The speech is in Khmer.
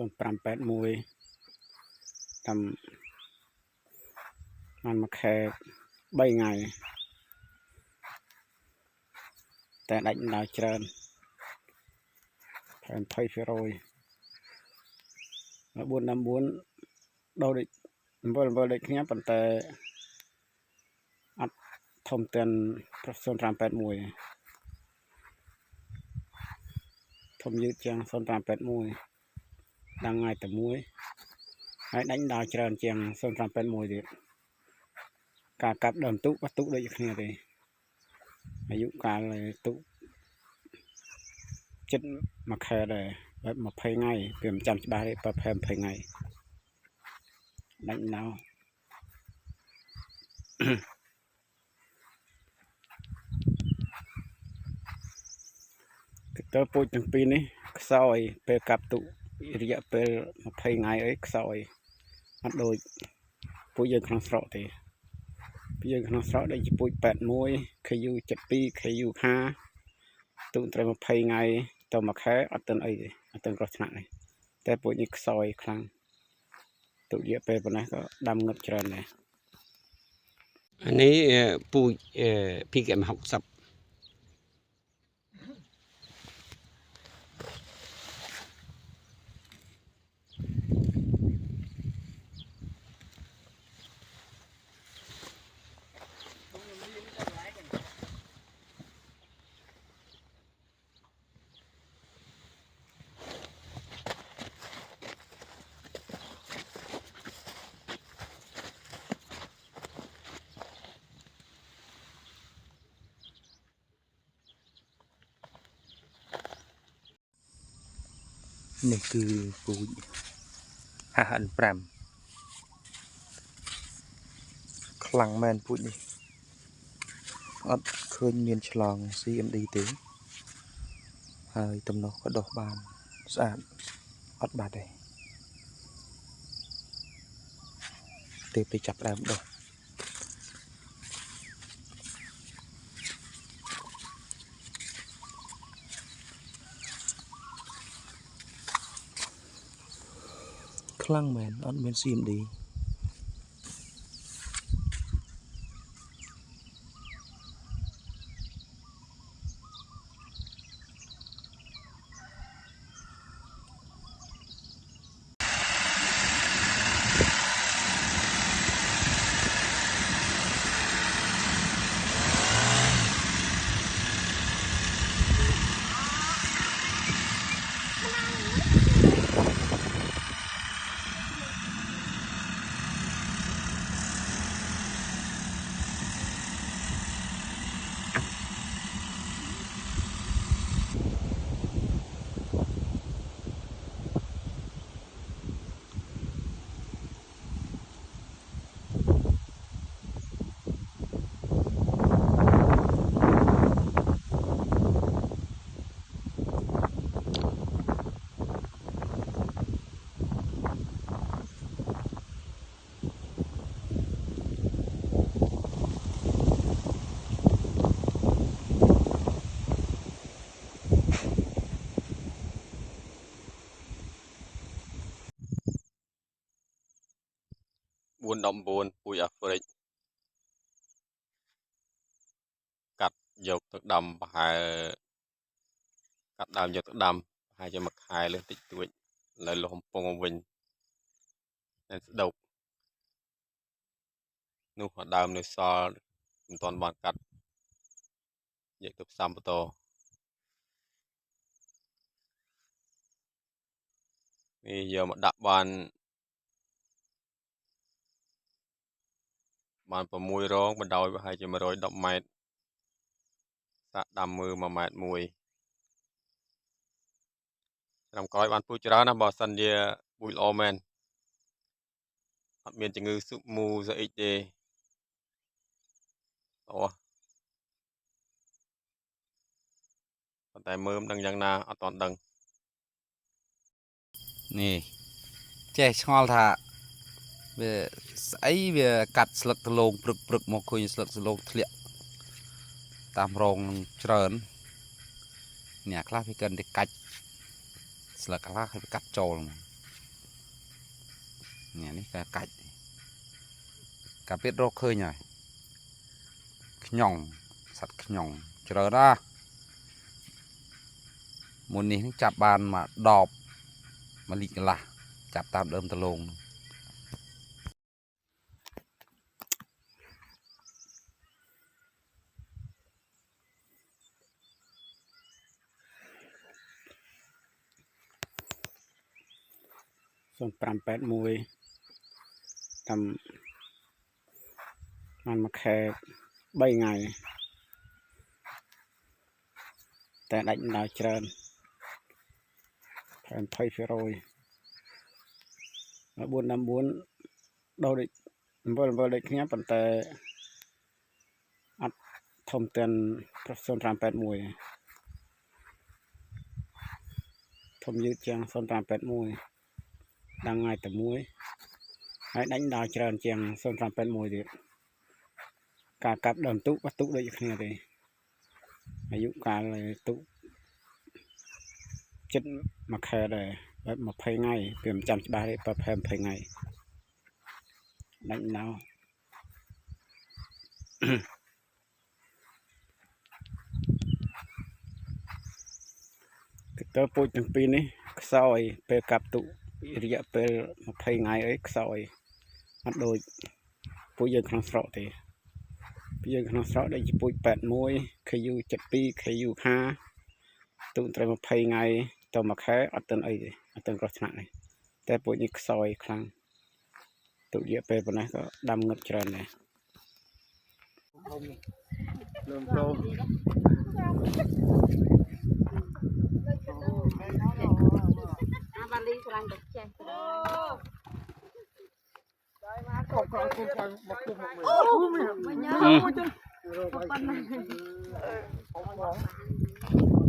0581តាមបានមួយខែ3ថ្ងៃតែដាច់ដល់ច្រើន20% 414ដូរដូច7ដូចគ្នាប៉ុន្តែអត់ធំទាំង0581ធំយឺតជាង0581ដល់ថ្ងៃតែមួយហើយដាច់ដល់ច្រើនជាង0581ទៀតការកាប់ដើមទុកទុកដូចគ្នាទេអាយុកាលទុកចិត្តមួយខែដែរបែប20ថ្ងៃវាមិនចាំច្បាស់ទេប្រហែល20ថ្ងៃដាច់ដល់ទៅពូជទាំងពីរនេះខ្សោយពេលកាប់ទុករយៈពេល20ថ្ងៃអីខ្សោយអត់ដូចពូជយើងក្នុងស្រុកទេពូជយើងក្នុងស្រុកដូចជាពូជ81 KU72 KU5 ទុកត្រឹម20ថ្ងៃទៅមួយខែអត់ទាន់អីទេអត់ទាន់គ្រោះថ្នាក់ទេតែពូជនេះខ្សោយខ្លាំងទុករយៈពេលប៉ុណ្ណេះក៏ដាំងឹតច្រើនដែរอันนี้ปลูกพริกM60นี่คือปู5N5คลังแมนปูนี่อดเคยมีฉลอง CMD ទេហើយតំណក៏ដុះបានស្អាតអត់បាត់ទេទេទៅចាប់ដើមដុះខ្លាំងមែនអត់មាន CMD419ពូជអាហ្វ្រិកកាត់យកទៅដាំប្រហែលកាត់ដើមយកទៅដាំប្រហែលជាមួយខែលើសតិចតួចនៅលុះកំពង់វិញនៅស្ដុកនោះដើមនៅសល់មិនទាន់បានកាត់យកទៅផ្សំបន្តនេះយកមកដាក់បាន6រងបណ្ដោយប្រហែលជា110ម៉ែត្រសាកដាំមើល1ម៉ែត្រមួយឆ្នាំក្រោយបានពូជច្រើនណាស់បើសិនជាពូជល្អមែនអត់មានជំងឺស៊ុបមូស្អីទេអូប៉ុន្តែមើលមិនដឹងយ៉ាងណាអត់ទាន់ដឹងនេះចេះឆ្ងល់ថាវាស្អីវាកាត់ស្លឹកដលងព្រឹកមកឃើញស្លឹកដលងធ្លាក់តាមរងច្រើនអ្នកខ្លះវាកិនតែកាច់ស្លឹកខ្លះហើយវាកាត់ចូល nè ní cà biết rô khơi nhỉ nhỏng sạch nhỏng chờ ra một ní chạp bàn mà đọp mà lịt là chạp tam đơm tà lông Son 581 tầmมันมาแค่3 ngày แต่ដាច់ដល់ច្រើន20%414ដូរដូច7ដូចគ្នាប៉ុន្តែអត់ធំទាន់0581ធំយឺតជាង0581ដល់ថ្ងៃតែមួយហើយដាច់ដល់ច្រើនជាង0581ទៀតការកាប់ដើមទុកបាត់ទុកដូចគ្នាទេអាយុកាលទុកចិត្តមួយខែដែរបែប20 ថ្ងៃវាមិនចាំច្បាស់ទេប្រហែល20 ថ្ងៃដាច់ដល់ទៅពូជទាំងពីរនេះខ្សោយពេលកាប់ទុករយៈពេល20 ថ្ងៃអីខ្សោយអត់ដូចពូជយើងក្នុងស្រុកទេពូជយើងក្នុងស្រុកដូចជាពូជ81 KU72 KU5 ទុកត្រឹម20 ថ្ងៃទៅមួយខែអត់ទាន់អីទេអត់ទាន់គ្រោះថ្នាក់ទេតែពូជនេះខ្សោយខ្លាំងទុករយៈពេលប៉ុណ្ណេះក៏ដាំងឹតច្រើនដែរលំលោបានលីស្លាញ់ទៅចេះខកមកគុំខាងមកគុំមកមើលអូមិនញ៉ាំប៉ុណ្ណា